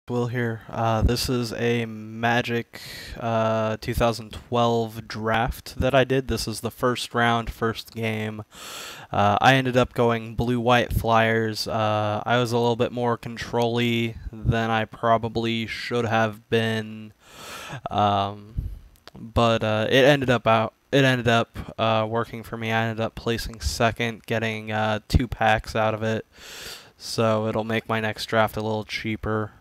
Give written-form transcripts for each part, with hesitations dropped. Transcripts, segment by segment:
Will here. This is a Magic 2012 draft that I did. This is the first round, first game. I ended up going blue-white flyers. I was a little bit more control-y than I probably should have been, but it ended up working for me. I ended up placing second, getting 2 packs out of it, so it'll make my next draft a little cheaper.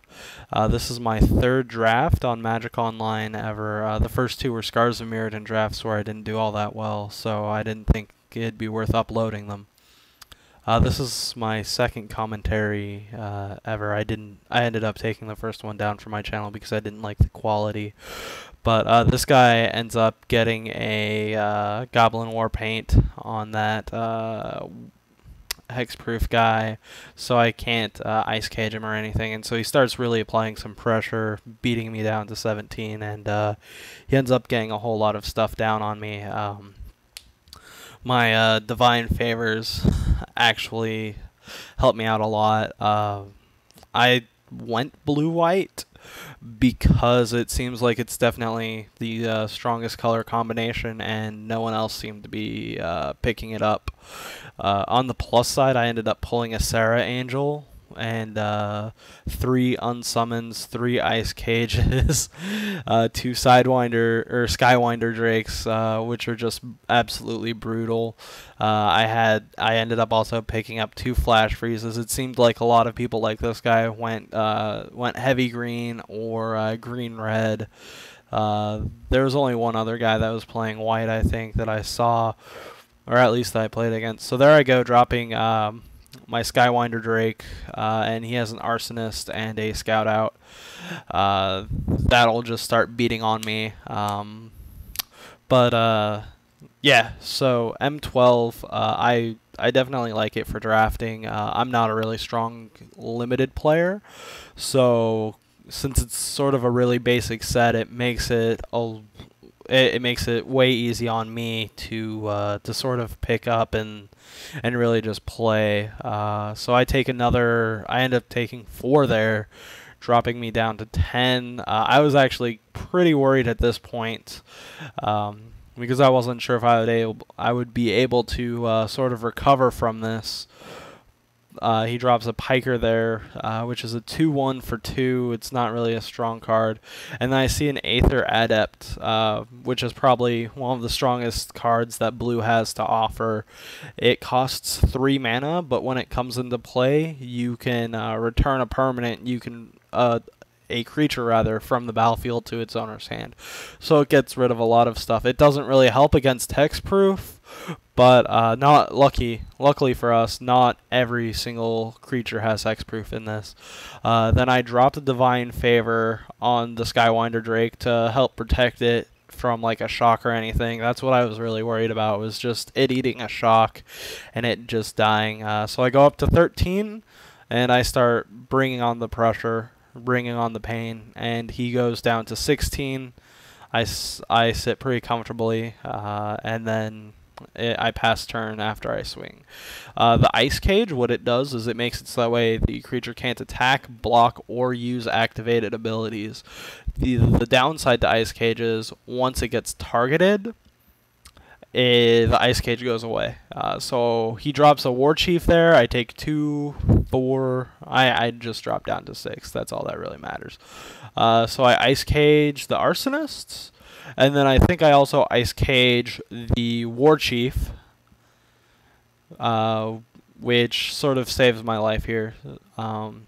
This is my third draft on Magic Online ever. The first two were Scars of Mirrodin drafts where I didn't do all that well, so I didn't think it'd be worth uploading them. This is my second commentary ever. I ended up taking the first one down from my channel because I didn't like the quality. But this guy ends up getting a Goblin War paint on that hexproof guy, so I can't ice cage him or anything, and so he starts really applying some pressure, beating me down to 17, and he ends up getting a whole lot of stuff down on me. My Divine Favors actually helped me out a lot. I went blue-white because it seems like it's definitely the strongest color combination, and no one else seemed to be picking it up. On the plus side, I ended up pulling a Sarah Angel and 3 unsummons, 3 ice cages, 2 Sidewinder or Skywinder Drakes, which are just absolutely brutal. I ended up also picking up 2 flash freezes. It seemed like a lot of people like this guy went heavy green or green red. There was only one other guy that was playing white, I think, that I saw, or at least that I played against. So there I go, dropping my Skywinder Drake, and he has an Arsonist and a Scout out. That'll just start beating on me. Yeah, so M12, I definitely like it for drafting. I'm not a really strong limited player, so since it's sort of a really basic set, it makes it way easy on me to sort of pick up and really just play. So I end up taking 4 there, dropping me down to 10. I was actually pretty worried at this point, because I wasn't sure if I would be able to sort of recover from this. He drops a Piker there, which is a 2/1 for 2. It's not really a strong card. And then I see an Aether Adept, which is probably one of the strongest cards that blue has to offer. It costs 3 mana, but when it comes into play, you can return a permanent. You can a creature rather from the battlefield to its owner's hand. So it gets rid of a lot of stuff. It doesn't really help against hexproof, but luckily for us, not every single creature has hexproof in this. Then I dropped a Divine Favor on the Skywinder Drake to help protect it from like a shock or anything. That's what I was really worried about, was just it eating a shock and it just dying. So I go up to 13 and I start bringing on the pressure, bringing on the pain, and he goes down to 16. I sit pretty comfortably, and then I pass turn after I swing. The Ice Cage, what it does is it makes it so that way the creature can't attack, block, or use activated abilities. The downside to Ice Cage is once it gets targeted, the Ice Cage goes away. So he drops a War Chief there. I take 2, 4. I just drop down to 6. That's all that really matters. So I Ice Cage the Arsonists, and then I think I also Ice Cage the War Chief, which sort of saves my life here. And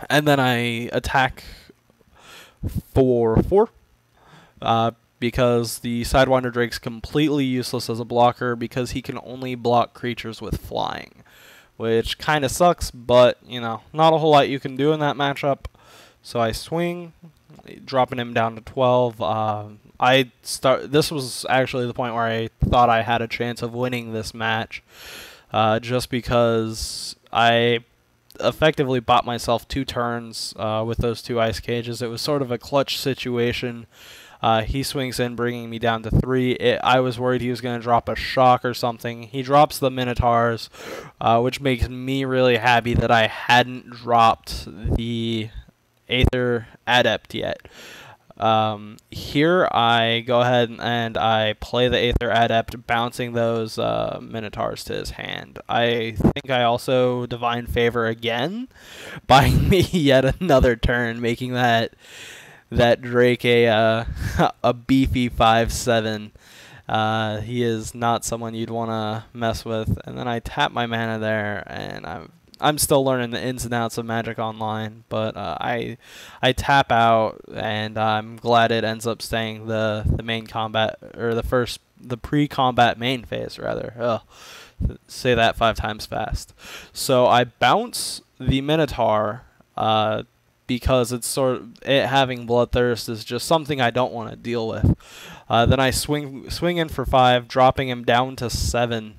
then I attack for 4. Because the Sidewinder Drake's completely useless as a blocker because he can only block creatures with flying, which kind of sucks, but, you know, not a whole lot you can do in that matchup. So I swing, dropping him down to 12. This was actually the point where I thought I had a chance of winning this match, just because I effectively bought myself 2 turns with those 2 ice cages. It was sort of a clutch situation. He swings in, bringing me down to 3. I was worried he was going to drop a shock or something. He drops the Minotaurs, which makes me really happy that I hadn't dropped the Aether Adept yet. Here I go ahead and I play the Aether Adept, bouncing those Minotaurs to his hand. I think I also Divine Favor again, buying me yet another turn, making that Drake a a beefy 5/7. He is not someone you'd want to mess with. And then I tap my mana there, and I'm still learning the ins and outs of Magic Online, but I tap out, and I'm glad it ends up staying the main combat, or the pre-combat main phase rather. Ugh, say that 5 times fast. So I bounce the Minotaur because it's it having Bloodthirst is just something I don't want to deal with. Then I swing in for 5, dropping him down to 7.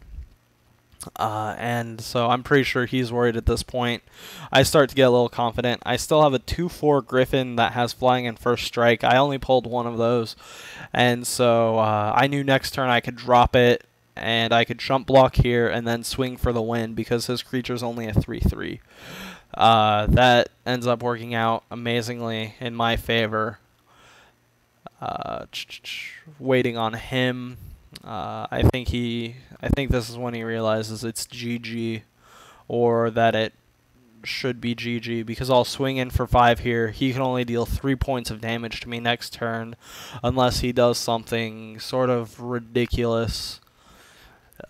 And so I'm pretty sure he's worried at this point. I start to get a little confident. I still have a 2/4 Griffin that has flying and first strike. I only pulled one of those. And so I knew next turn I could drop it, and I could jump block here and then swing for the win because his creature's only a 3/3. That ends up working out amazingly in my favor. Waiting on him. I think this is when he realizes it's GG, or that it should be GG, because I'll swing in for 5 here. He can only deal 3 points of damage to me next turn, unless he does something sort of ridiculous.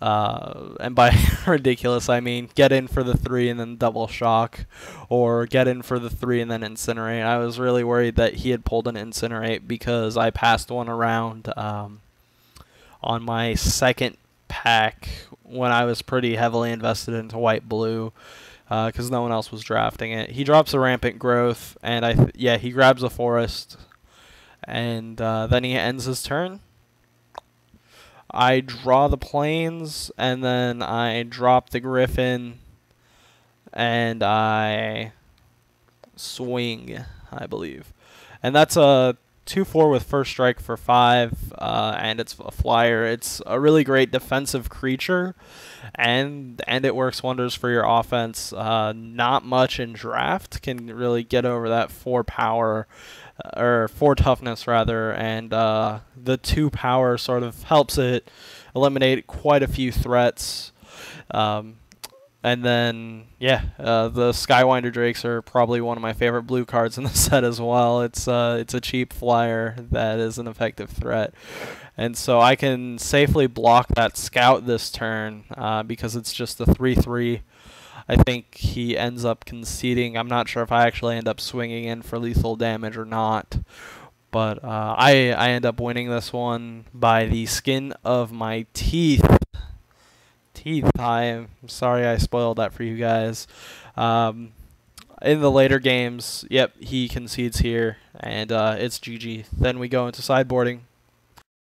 And by ridiculous, I mean get in for the 3 and then double shock, or get in for the 3 and then incinerate. I was really worried that he had pulled an incinerate because I passed one around on my second pack when I was pretty heavily invested into white-blue, because no one else was drafting it. He drops a Rampant Growth, and he grabs a Forest, and then he ends his turn. I draw the Plains, and then I drop the Griffin, and I swing, I believe. And that's a 2/4 with first strike for 5, and it's a flyer. It's a really great defensive creature, and it works wonders for your offense. Not much in draft can really get over that 4 power, or 4 toughness rather, and the 2 power sort of helps it eliminate quite a few threats. And then, the Skywinder Drakes are probably one of my favorite blue cards in the set as well. It's a cheap flyer that is an effective threat. And so I can safely block that Scout this turn because it's just a 3/3. I think he ends up conceding. I'm not sure if I actually end up swinging in for lethal damage or not. But I end up winning this one by the skin of my teeth. I'm sorry I spoiled that for you guys. In the later games, yep, he concedes here, and it's GG. Then we go into sideboarding.